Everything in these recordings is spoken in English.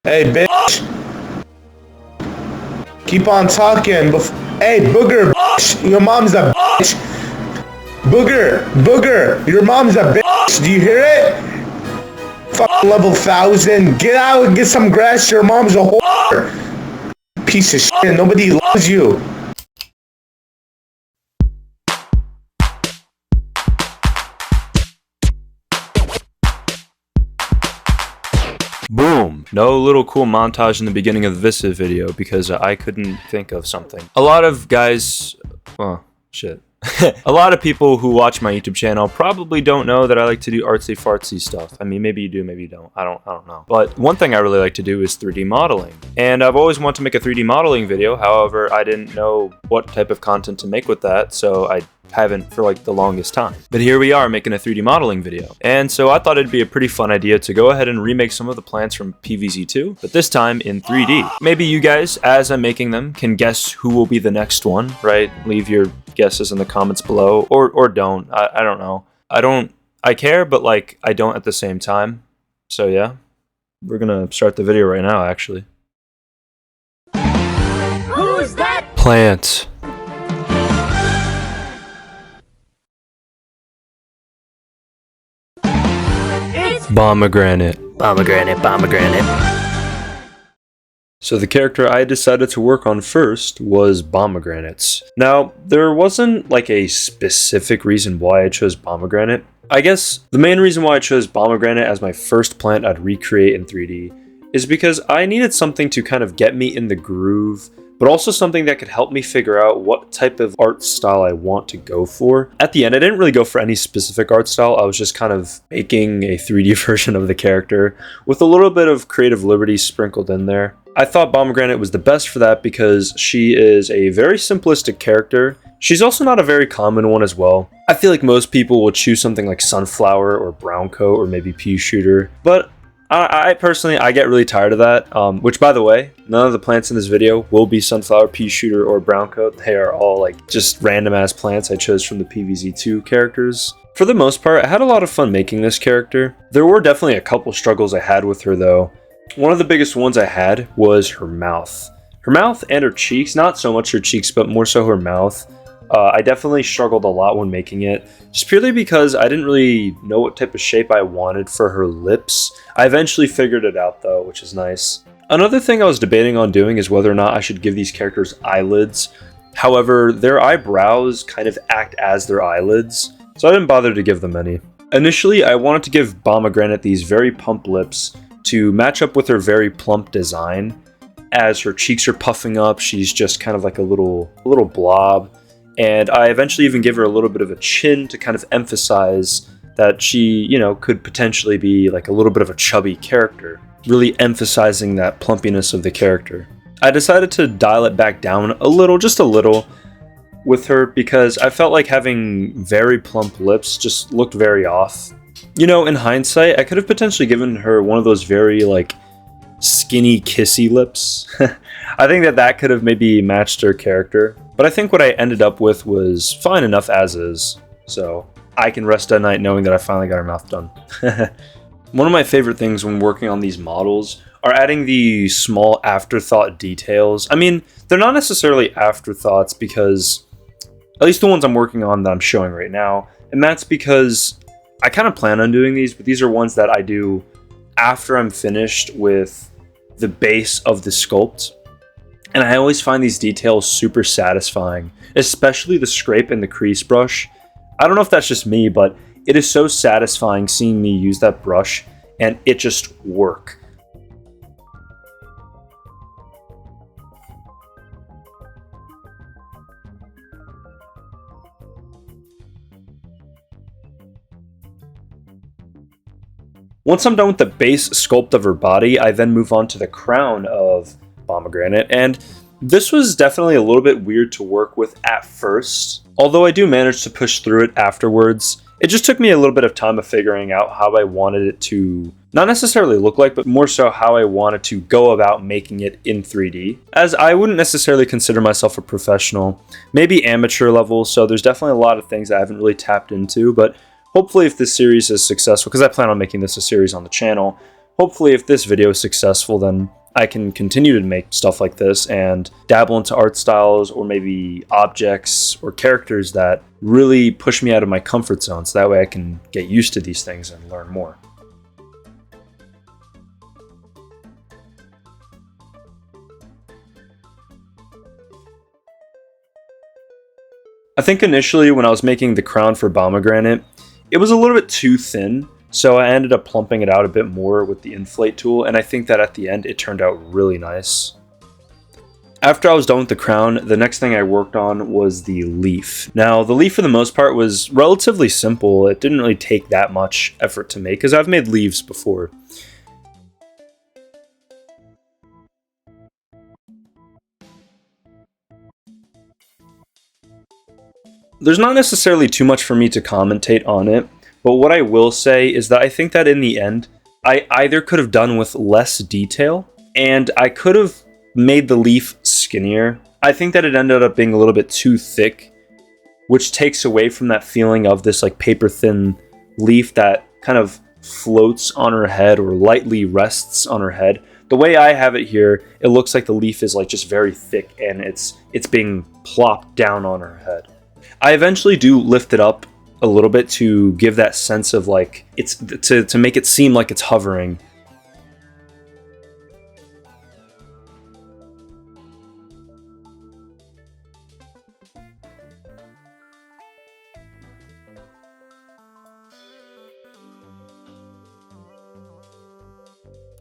Hey, bitch. Keep on talking. Hey, booger, bitch. Your mom's a bitch. Booger. Your mom's a bitch. Do you hear it? Fuck level 1000. Get out and get some grass. Your mom's a whore. Piece of shit. Nobody loves you. Boom! No little cool montage in the beginning of this video because I couldn't think of something. A lot of guys, well, shit. A lot of people who watch my YouTube channel probably don't know that I like to do artsy fartsy stuff. I mean, maybe you do, maybe you don't. I don't know. But one thing I really like to do is 3D modeling. And I've always wanted to make a 3D modeling video. However, I didn't know what type of content to make with that, so I haven't for like the longest time. But here we are making a 3D modeling video. And so I thought it'd be a pretty fun idea to go ahead and remake some of the plants from PvZ2, but this time in 3D. Maybe you guys, as I'm making them, can guess who will be the next one, right? Leave your guesses in the comments below, or don't. I don't know. I care, but like I don't at the same time. So yeah, we're gonna start the video right now actually. Who's that? Plants. Pomegranate. So the character I decided to work on first was pomegranates. Now, there wasn't like a specific reason why I chose pomegranate. I guess the main reason why I chose pomegranate as my first plant I'd recreate in 3D is because I needed something to kind of get me in the groove, but also something that could help me figure out what type of art style I want to go for. At the end, I didn't really go for any specific art style. I was just kind of making a 3D version of the character with a little bit of creative liberty sprinkled in there. I thought Pomegranate was the best for that because she is a very simplistic character. She's also not a very common one as well. I feel like most people will choose something like Sunflower or Brown Coat or maybe Pea Shooter, but I personally, I get really tired of that, which by the way, none of the plants in this video will be Sunflower, Pea Shooter, or Brown Coat. They are all like just random ass plants I chose from the PvZ2 characters. For the most part, I had a lot of fun making this character. There were definitely a couple struggles I had with her though. One of the biggest ones I had was her mouth. Her mouth and her cheeks, not so much her cheeks, but more so her mouth. I definitely struggled a lot when making it, just purely because I didn't really know what type of shape I wanted for her lips. I eventually figured it out though, which is nice. Another thing I was debating on doing is whether or not I should give these characters eyelids. However, their eyebrows kind of act as their eyelids, so I didn't bother to give them any. Initially, I wanted to give Pomegranate these very plump lips to match up with her very plump design. As her cheeks are puffing up, she's just kind of like a little blob. And I eventually even give her a little bit of a chin to kind of emphasize that she, you know, could potentially be like a little bit of a chubby character, really emphasizing that plumpiness of the character. I decided to dial it back down a little, just a little, with her because I felt like having very plump lips just looked very off. You know, in hindsight, I could have potentially given her one of those very like skinny kissy lips. I think that could have maybe matched her character. But I think what I ended up with was fine enough as is, so I can rest at night knowing that I finally got her mouth done. One of my favorite things when working on these models are adding the small afterthought details. I mean, they're not necessarily afterthoughts because, at least the ones I'm working on that I'm showing right now, and that's because I kind of plan on doing these, but these are ones that I do after I'm finished with the base of the sculpt. And I always find these details super satisfying, especially the scrape and the crease brush. I don't know if that's just me, but it is so satisfying seeing me use that brush and it just work. Once I'm done with the base sculpt of her body, I then move on to the crown of Pomegranate, and this was definitely a little bit weird to work with at first, although I do manage to push through it afterwards. It just took me a little bit of time of figuring out how I wanted it to not necessarily look like, but more so how I wanted to go about making it in 3D, as I wouldn't necessarily consider myself a professional, maybe amateur level, so there's definitely a lot of things I haven't really tapped into, but hopefully if this series is successful, because I plan on making this a series on the channel, hopefully if this video is successful, then I can continue to make stuff like this and dabble into art styles or maybe objects or characters that really push me out of my comfort zone, so that way I can get used to these things and learn more. I think initially when I was making the crown for Pomegranate, it was a little bit too thin, so I ended up plumping it out a bit more with the inflate tool, and I think that at the end it turned out really nice. After I was done with the crown, the next thing I worked on was the leaf. Now, the leaf for the most part was relatively simple. It didn't really take that much effort to make, because I've made leaves before. There's not necessarily too much for me to commentate on it, but what I will say is that I think that in the end, I either could have done with less detail, and I could have made the leaf skinnier. I think that it ended up being a little bit too thick, which takes away from that feeling of this like paper thin leaf that kind of floats on her head or lightly rests on her head. The way I have it here, it looks like the leaf is like just very thick and it's being plopped down on her head. I eventually do lift it up a little bit to give that sense of like, it's to make it seem like it's hovering.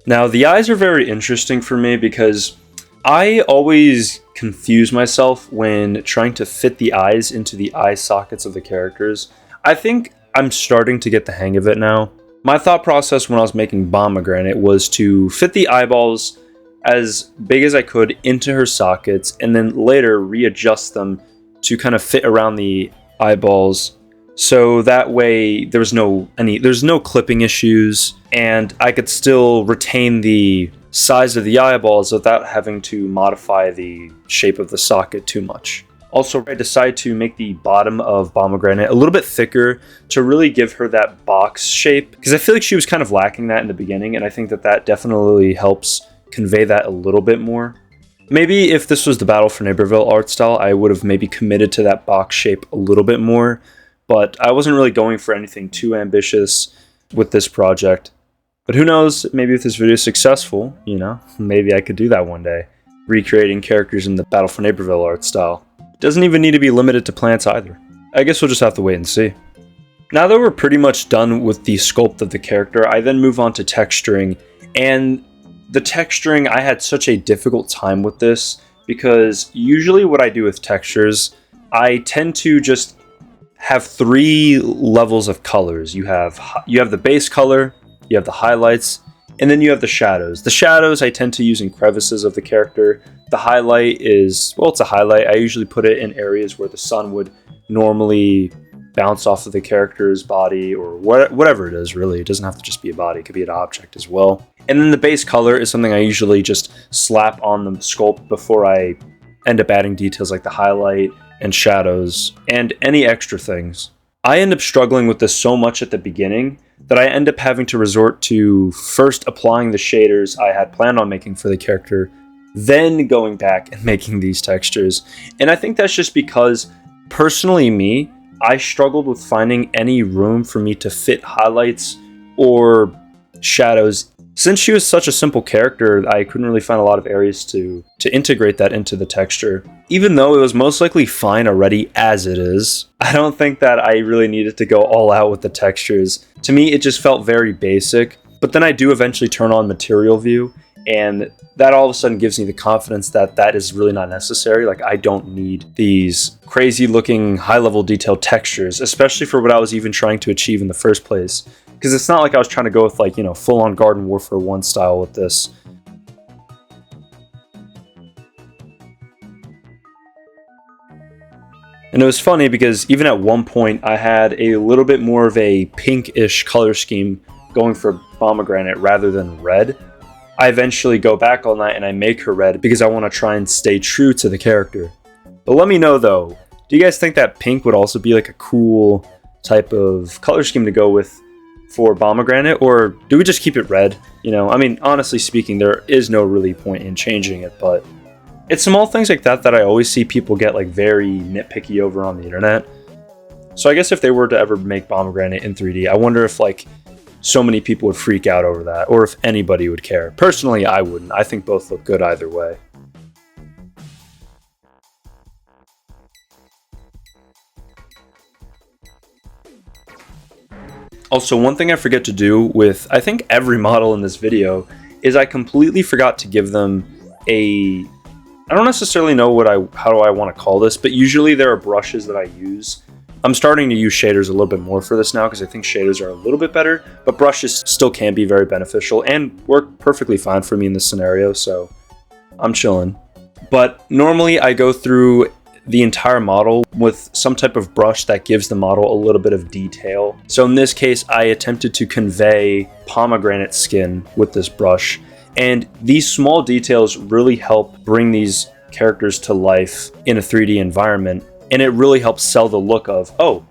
Now, the eyes are very interesting for me because I always confuse myself when trying to fit the eyes into the eye sockets of the characters. I think I'm starting to get the hang of it now. My thought process when I was making Pomegranate was to fit the eyeballs as big as I could into her sockets and then later readjust them to kind of fit around the eyeballs, so that way there's no clipping issues and I could still retain the size of the eyeballs without having to modify the shape of the socket too much. Also, I decided to make the bottom of Pomegranate a little bit thicker to really give her that box shape, because I feel like she was kind of lacking that in the beginning, and I think that that definitely helps convey that a little bit more. Maybe if this was the Battle for Neighborville art style, I would have maybe committed to that box shape a little bit more, but I wasn't really going for anything too ambitious with this project. But who knows, maybe if this video is successful, maybe I could do that one day, recreating characters in the Battle for Neighborville art style. It doesn't even need to be limited to plants either. I guess we'll just have to wait and see. Now that we're pretty much done with the sculpt of the character, I then move on to texturing, and the texturing, I had such a difficult time with this, because usually what I do with textures, I tend to just have 3 levels of colors. You have the base color, you have the highlights, and then you have the shadows. The shadows I tend to use in crevices of the character. The highlight is, well, it's a highlight. I usually put it in areas where the sun would normally bounce off of the character's body, or whatever it is, really. It doesn't have to just be a body. It could be an object as well. And then the base color is something I usually just slap on the sculpt before I end up adding details like the highlight and shadows and any extra things. I end up struggling with this so much at the beginning that I end up having to resort to first applying the shaders I had planned on making for the character, then going back and making these textures. And I think that's just because, personally me, I struggled with finding any room for me to fit highlights or shadows. Since she was such a simple character, I couldn't really find a lot of areas to integrate that into the texture. Even though it was most likely fine already as it is, I don't think that I really needed to go all out with the textures. To me, it just felt very basic. But then I do eventually turn on material view, and that all of a sudden gives me the confidence that that is really not necessary. Like, I don't need these crazy looking high level detailed textures, especially for what I was even trying to achieve in the first place. Because it's not like I was trying to go with, like, full on Garden Warfare 1 style with this. And it was funny because even at one point I had a little bit more of a pinkish color scheme going for Pomegranate rather than red. I eventually go back all night and I make her red because I want to try and stay true to the character. But let me know though, do you guys think that pink would also be like a cool type of color scheme to go with for pomegranate, or do we just keep it red? You know, I mean, honestly speaking, there is no really point in changing it, but it's small things like that that I always see people get like very nitpicky over on the internet. So I guess if they were to ever make pomegranate in 3D, I wonder if like so many people would freak out over that, or if anybody would care. Personally, I wouldn't. I think both look good either way. Also, one thing I forget to do with, I think, every model in this video is I completely forgot to give them a, I don't necessarily know how do I want to call this, but usually there are brushes that I use. I'm starting to use shaders a little bit more for this now because I think shaders are a little bit better, but brushes still can be very beneficial and work perfectly fine for me in this scenario, so I'm chilling. But normally I go through the entire model with some type of brush that gives the model a little bit of detail. So in this case, I attempted to convey pomegranate skin with this brush, and these small details really help bring these characters to life in a 3D environment, and it really helps sell the look of, oh,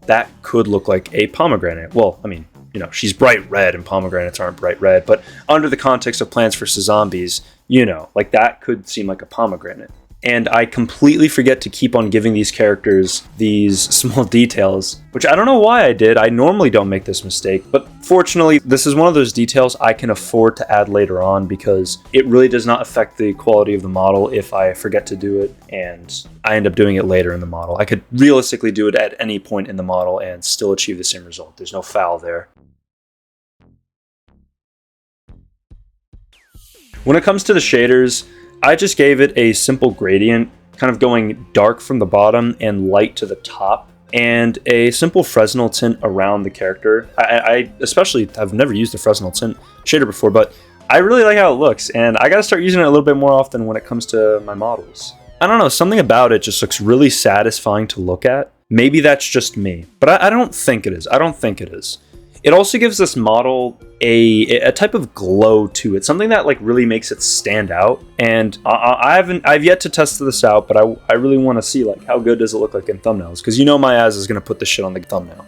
that could look like a pomegranate. Well, I mean, you know, she's bright red and pomegranates aren't bright red, but under the context of Plants vs. Zombies, you know, like that could seem like a pomegranate. And I completely forget to keep on giving these characters these small details, which I don't know why I did. I normally don't make this mistake, but fortunately, this is one of those details I can afford to add later on because it really does not affect the quality of the model if I forget to do it and I end up doing it later in the model. I could realistically do it at any point in the model and still achieve the same result. There's no foul there. When it comes to the shaders, I just gave it a simple gradient, kind of going dark from the bottom and light to the top, and a simple Fresnel tint around the character. I especially have never used the Fresnel tint shader before, but I really like how it looks, and I gotta start using it a little bit more often when it comes to my models. I don't know, something about it just looks really satisfying to look at. Maybe that's just me, but I don't think it is. I don't think it is. It also gives this model a type of glow to it, something that like really makes it stand out. And I've yet to test this out, but I really want to see like how good does it look like in thumbnails, because you know my ass is gonna put this shit on the thumbnail.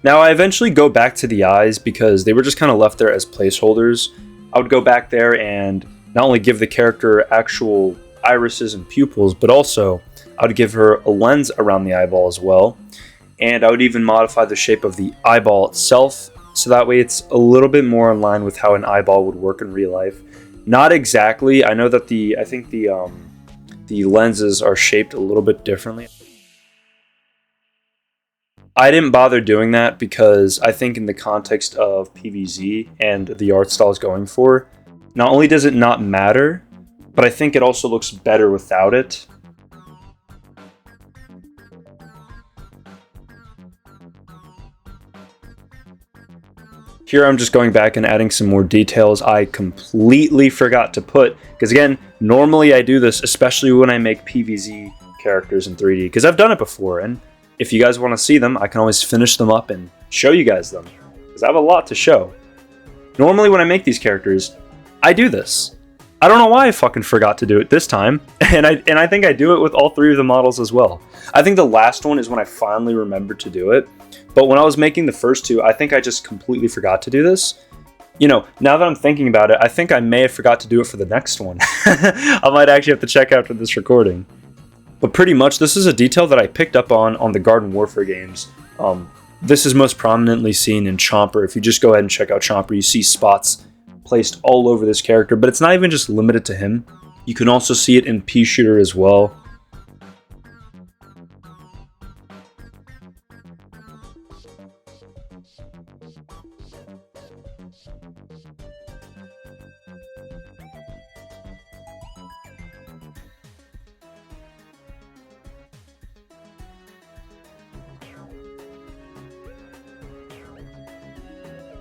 Now I eventually go back to the eyes because they were just kind of left there as placeholders. I would go back there and not only give the character actual irises and pupils, but also I would give her a lens around the eyeball as well. And I would even modify the shape of the eyeball itself, so that way it's a little bit more in line with how an eyeball would work in real life. Not exactly. I know that I think the lenses are shaped a little bit differently. I didn't bother doing that because I think in the context of PvZ and the art style is going for, not only does it not matter, but I think it also looks better without it. Here I'm just going back and adding some more details I completely forgot to put, because again, normally I do this, especially when I make PvZ characters in 3D, because I've done it before, and if you guys want to see them, I can always finish them up and show you guys them, because I have a lot to show. Normally when I make these characters, I do this. I don't know why I fucking forgot to do it this time, and I think I do it with all three of the models as well. I think the last one is when I finally remembered to do it, but when I was making the first two, I think I just completely forgot to do this. You know, now that I'm thinking about it, I think I may have forgot to do it for the next one. I might actually have to check after this recording. But pretty much, this is a detail that I picked up on the Garden Warfare games. This is most prominently seen in Chomper. If you just go ahead and check out Chomper, you see spots placed all over this character, but it's not even just limited to him. You can also see it in Pea Shooter as well.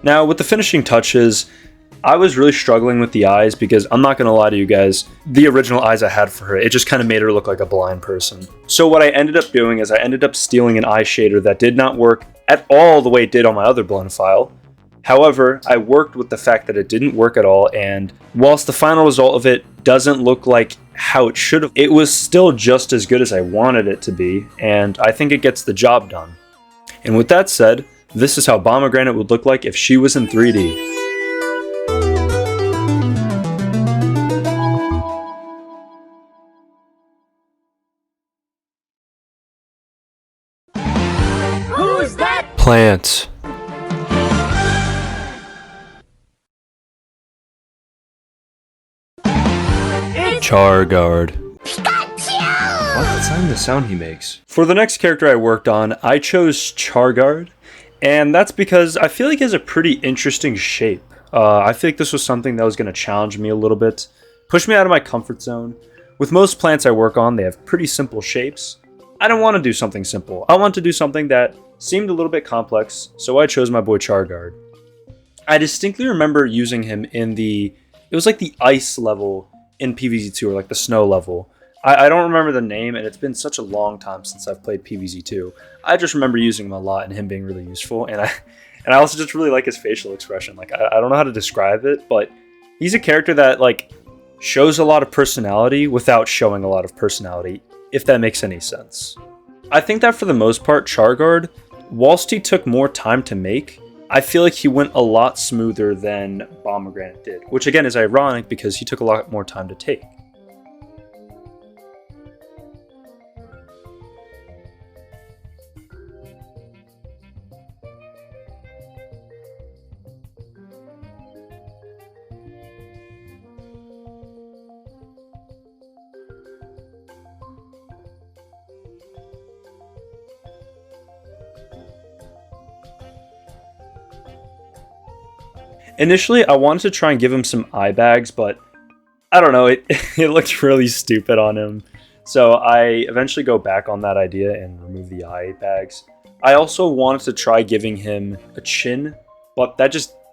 Now, with the finishing touches, I was really struggling with the eyes because I'm not going to lie to you guys, the original eyes I had for her, it just kind of made her look like a blind person. So what I ended up doing is I ended up stealing an eye shader that did not work at all the way it did on my other blend file. However, I worked with the fact that it didn't work at all, and whilst the final result of it doesn't look like how it should have, it was still just as good as I wanted it to be, and I think it gets the job done. And with that said, this is how Pomegranate would look like if she was in 3D. Who's that? Plants. Charguard. What? That's not even the sound he makes. For the next character I worked on, I chose Charguard, and that's because I feel like he has a pretty interesting shape. I feel like this was something that was going to challenge me a little bit, push me out of my comfort zone. With most plants I work on, they have pretty simple shapes. I don't want to do something simple. I want to do something that seemed a little bit complex, so I chose my boy Charguard. I distinctly remember using him in it was like the ice level in PvZ2, or like the snow level. I don't remember the name, and it's been such a long time since I've played PvZ2. I just remember using him a lot and him being really useful, and I also just really like his facial expression. Like, I don't know how to describe it, but he's a character that like shows a lot of personality without showing a lot of personality, if that makes any sense. I think that for the most part, Charguard, whilst he took more time to make, I feel like he went a lot smoother than Pomegranate did, which again is ironic because he took a lot more time to take. Initially, I wanted to try and give him some eye bags, but I don't know, it looked really stupid on him. So I eventually go back on that idea and remove the eye bags. I also wanted to try giving him a chin, but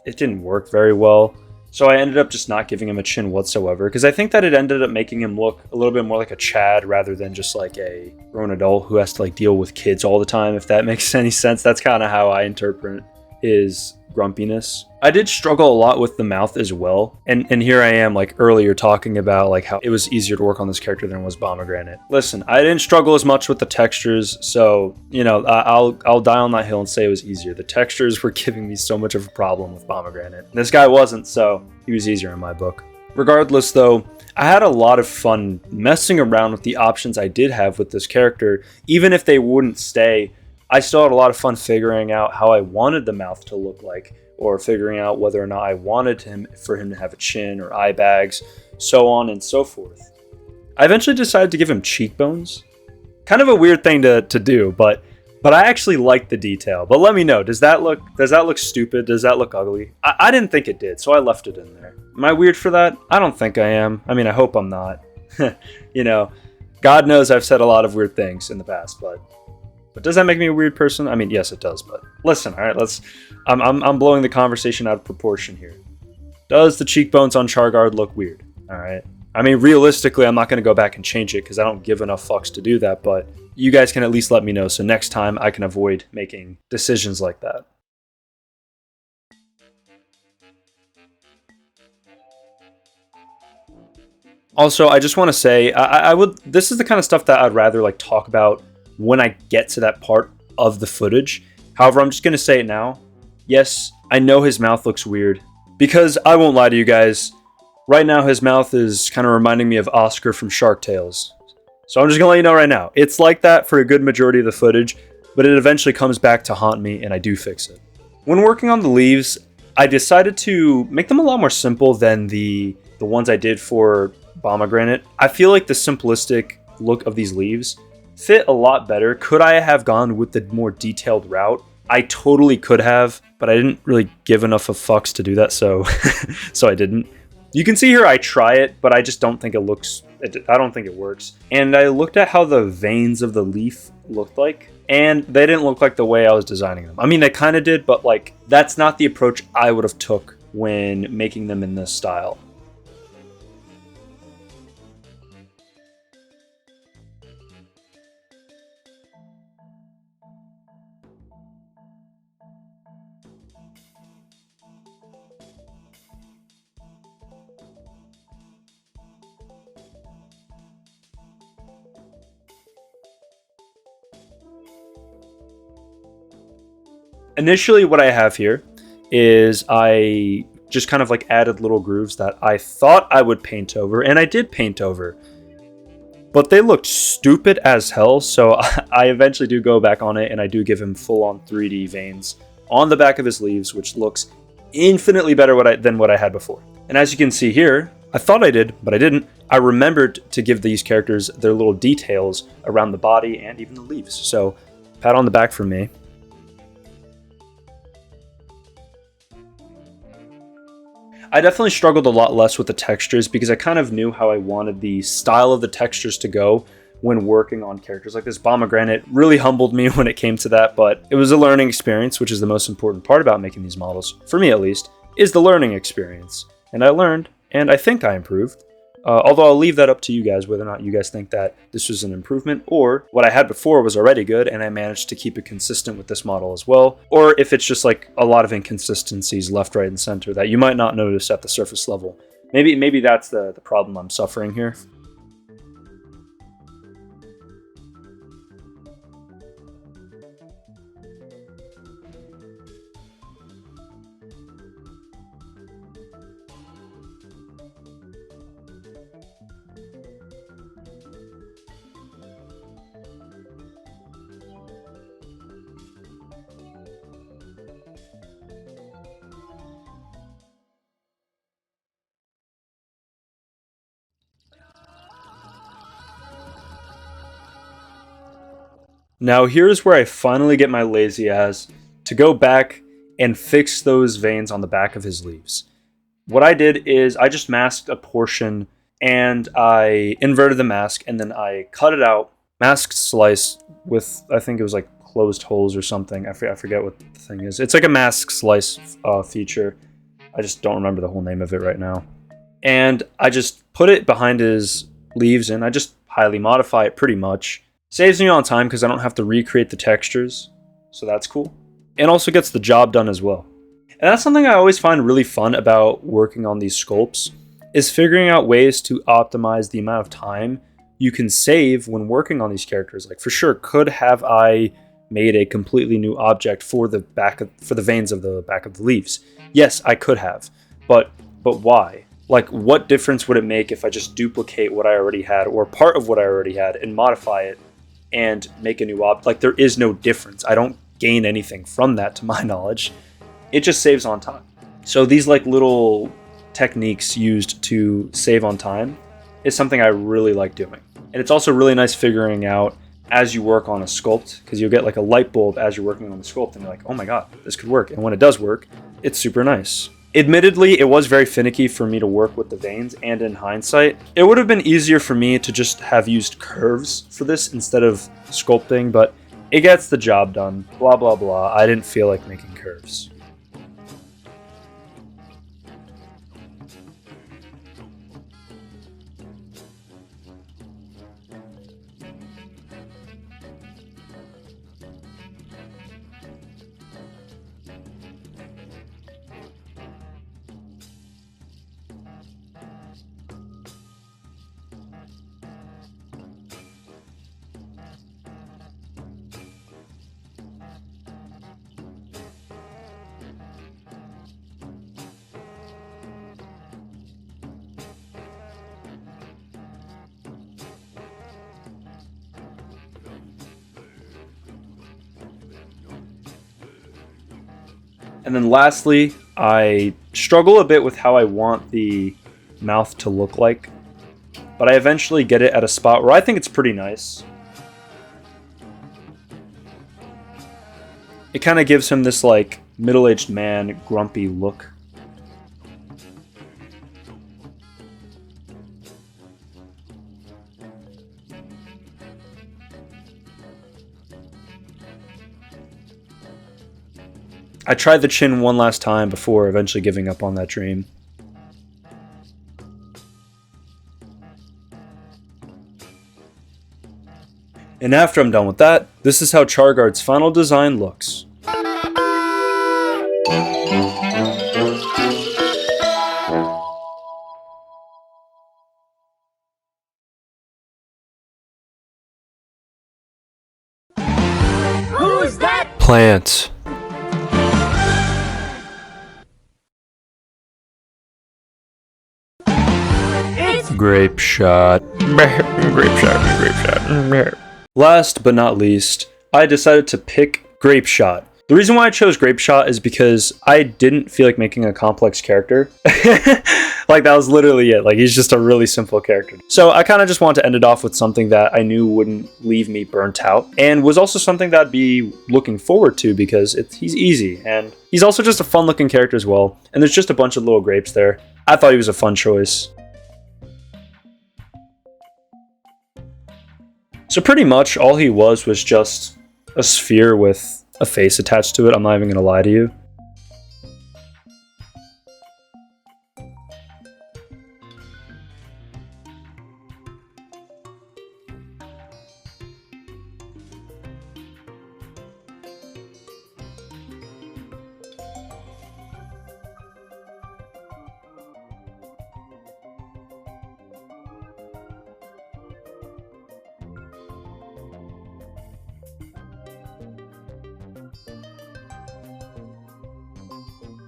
it didn't work very well. So I ended up just not giving him a chin whatsoever, because I think that it ended up making him look a little bit more like a Chad rather than just like a grown adult who has to like deal with kids all the time, if that makes any sense. That's kind of how I interpret his grumpiness. I did struggle a lot with the mouth as well, and here I am like earlier talking about like how it was easier to work on this character than was Pomegranate. Listen, I didn't struggle as much with the textures, so you know, I'll die on that hill and say it was easier. The textures were giving me so much of a problem with Pomegranate. This guy wasn't, so he was easier in my book. Regardless though, I had a lot of fun messing around with the options I did have with this character. Even if they wouldn't stay, I still had a lot of fun figuring out how I wanted the mouth to look like, or figuring out whether or not I wanted for him to have a chin or eye bags, so on and so forth. I eventually decided to give him cheekbones. Kind of a weird thing to do, but I actually liked the detail. But let me know, does that look stupid? Does that look ugly? I didn't think it did, so I left it in there. Am I weird for that? I don't think I am. I mean, I hope I'm not. You know, God knows I've said a lot of weird things in the past, but does that make me a weird person? I mean, yes, it does, but listen, all right, I'm blowing the conversation out of proportion here. Does the cheekbones on Charguard look weird? All right. I mean, realistically, I'm not going to go back and change it because I don't give enough fucks to do that, but you guys can at least let me know so next time I can avoid making decisions like that. Also, I just want to say, this is the kind of stuff that I'd rather like talk about when I get to that part of the footage. However, I'm just going to say it now. Yes, I know his mouth looks weird, because I won't lie to you guys, right now his mouth is kind of reminding me of Oscar from Shark Tales. So I'm just going to let you know right now, it's like that for a good majority of the footage, but it eventually comes back to haunt me and I do fix it. When working on the leaves, I decided to make them a lot more simple than the ones I did for Pomegranate. I feel like the simplistic look of these leaves fit a lot better. Could I have gone with the more detailed route? I totally could have, but I didn't really give enough of fucks to do that, so so I didn't. You can see here I try it, but I just don't think I don't think it works. And I looked at how the veins of the leaf looked like, and they didn't look like the way I was designing them. I mean, they kind of did, but like that's not the approach I would have took when making them in this style. Initially, what I have here is I just kind of like added little grooves that I thought I would paint over, and I did paint over, but they looked stupid as hell, so I eventually do go back on it, and I do give him full-on 3D veins on the back of his leaves, which looks infinitely better than what I had before. And as you can see here, I thought I did, but I didn't. I remembered to give these characters their little details around the body and even the leaves, so pat on the back from me. I definitely struggled a lot less with the textures because I kind of knew how I wanted the style of the textures to go when working on characters like this. Pomegranate really humbled me when it came to that, but it was a learning experience, which is the most important part about making these models, for me at least, is the learning experience. And I learned, and I think I improved. Although I'll leave that up to you guys, whether or not you guys think that this was an improvement, or what I had before was already good and I managed to keep it consistent with this model as well, or if it's just like a lot of inconsistencies left, right, and center that you might not notice at the surface level. Maybe that's the problem I'm suffering here. Now here's where I finally get my lazy ass to go back and fix those veins on the back of his leaves. What I did is I just masked a portion and I inverted the mask and then I cut it out, masked slice with, I think it was like closed holes or something. I forget what the thing is. It's like a mask slice feature. I just don't remember the whole name of it right now. And I just put it behind his leaves and I just highly modify it pretty much. Saves me on time because I don't have to recreate the textures, so that's cool. And also gets the job done as well. And that's something I always find really fun about working on these sculpts, is figuring out ways to optimize the amount of time you can save when working on these characters. Like for sure, could have I made a completely new object for the veins of the back of the leaves? Yes, I could have, but why? Like, what difference would it make if I just duplicate what I already had or part of what I already had and modify it and make a new object? Like, there is no difference. I don't gain anything from that, to my knowledge. It just saves on time. So these like little techniques used to save on time is something I really like doing. And it's also really nice figuring out as you work on a sculpt, because you'll get like a light bulb as you're working on the sculpt and you're like, oh my god, this could work. And when it does work, it's super nice. Admittedly, it was very finicky for me to work with the veins, and in hindsight, it would have been easier for me to just have used curves for this instead of sculpting, but it gets the job done, blah blah blah. I didn't feel like making curves. And then lastly, I struggle a bit with how I want the mouth to look like, but I eventually get it at a spot where I think it's pretty nice. It kind of gives him this like middle-aged man, grumpy look. I tried the chin one last time before eventually giving up on that dream. And after I'm done with that, this is how Charguard's final design looks. Who's that? Plant. It's Grape shot. Grape shot. Grape shot. Last but not least, I decided to pick Grape Shot. The reason why I chose Grape Shot is because I didn't feel like making a complex character. Like, that was literally it. Like, he's just a really simple character. So I kind of just wanted to end it off with something that I knew wouldn't leave me burnt out, and was also something that I'd be looking forward to because he's easy, and he's also just a fun looking character as well. And there's just a bunch of little grapes there. I thought he was a fun choice. So pretty much all he was just a sphere with a face attached to it. I'm not even gonna lie to you.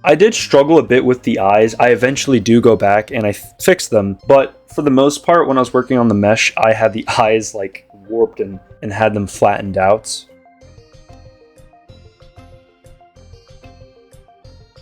I did struggle a bit with the eyes. I eventually do go back and I fix them, but for the most part, when I was working on the mesh, I had the eyes like warped and had them flattened out.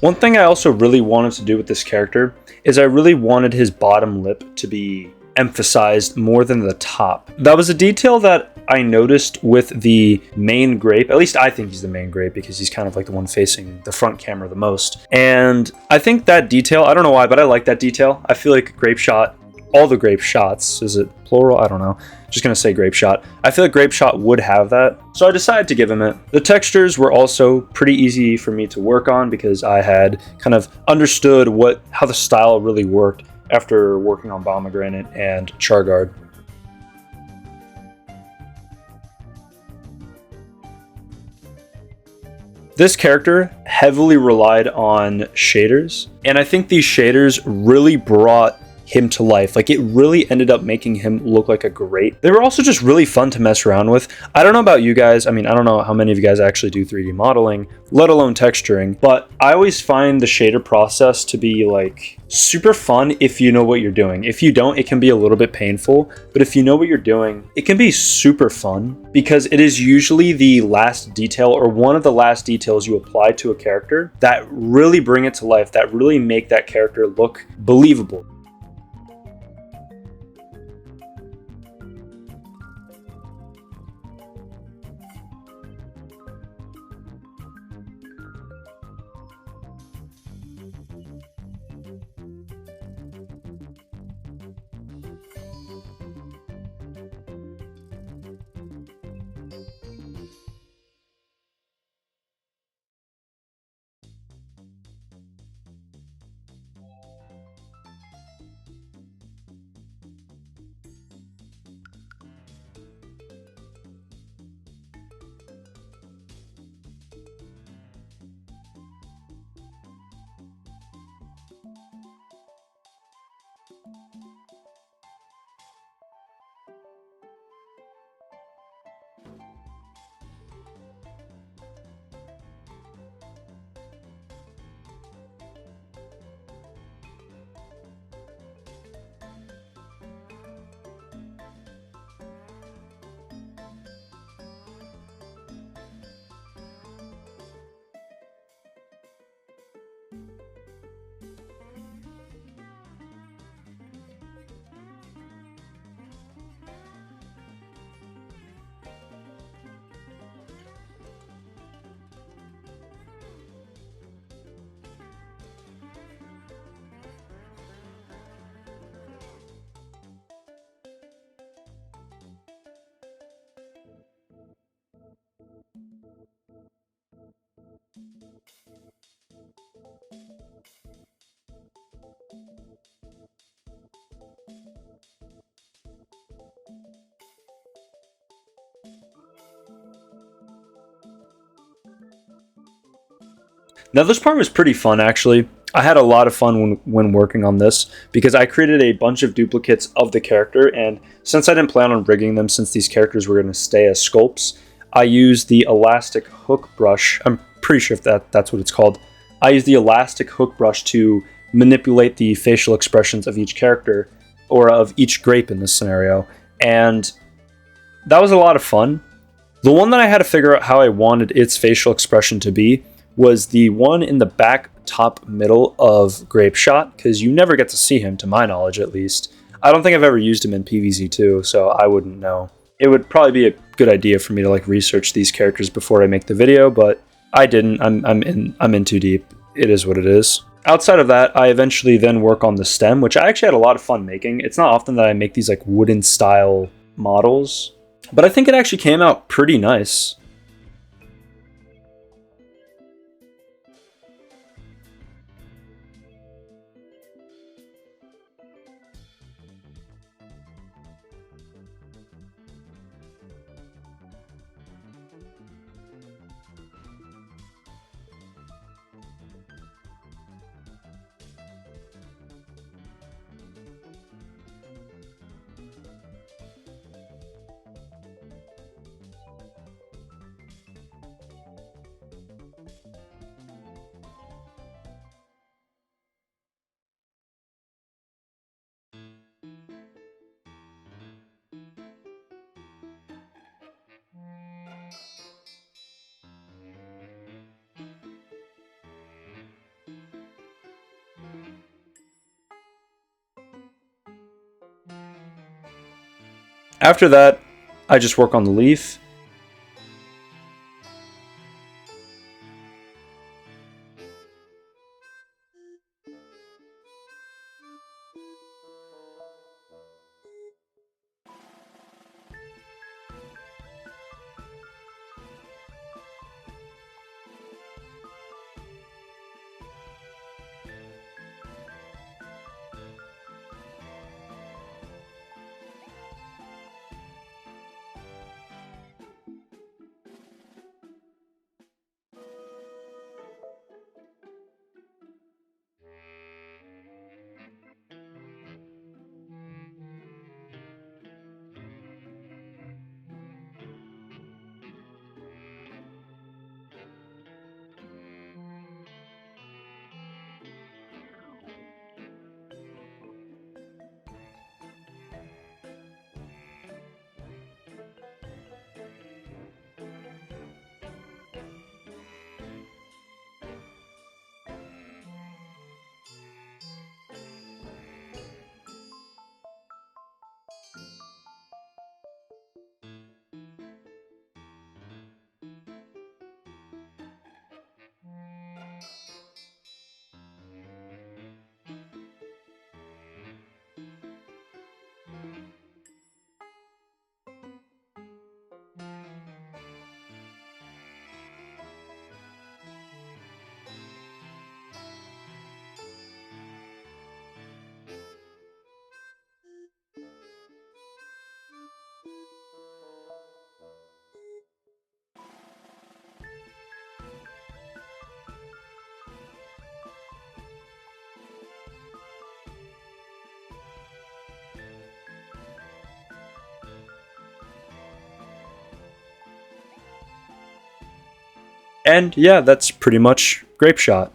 One thing I also really wanted to do with this character is I really wanted his bottom lip to be emphasized more than the top. That was a detail that I noticed with the main grape. At least I think he's the main grape because he's kind of like the one facing the front camera the most. And I think that detail, I don't know why, but I like that detail. I feel like Grape Shot, all the Grape Shots, is it plural? I don't know. Just gonna say Grape Shot. I feel like Grape Shot would have that. So I decided to give him it. The textures were also pretty easy for me to work on because I had kind of understood how the style really worked after working on Pomegranate and Charguard. This character heavily relied on shaders, and I think these shaders really brought him to life. Like, it really ended up making him look like a grape. They were also just really fun to mess around with. I don't know about you guys. I mean, I don't know how many of you guys actually do 3D modeling, let alone texturing, but I always find the shader process to be like super fun if you know what you're doing. If you don't, it can be a little bit painful, but if you know what you're doing, it can be super fun because it is usually the last detail or one of the last details you apply to a character that really bring it to life, that really make that character look believable. Now this part was pretty fun actually. I had a lot of fun when working on this because I created a bunch of duplicates of the character, and since I didn't plan on rigging them since these characters were going to stay as sculpts, I used the elastic hook brush. I'm pretty sure if that's what it's called. I used the elastic hook brush to manipulate the facial expressions of each character, or of each grape in this scenario, and that was a lot of fun. The one that I had to figure out how I wanted its facial expression to be was the one in the back top middle of Grape Shot, because you never get to see him, to my knowledge at least. I don't think I've ever used him in PvZ2, so I wouldn't know. It would probably be a good idea for me to like research these characters before I make the video, but I didn't. I'm in too deep. It is what it is. Outside of that, I eventually then work on the stem, which I actually had a lot of fun making. It's not often that I make these like wooden style models, but I think it actually came out pretty nice. After that, I just work on the leaf. And yeah, that's pretty much Grape Shot.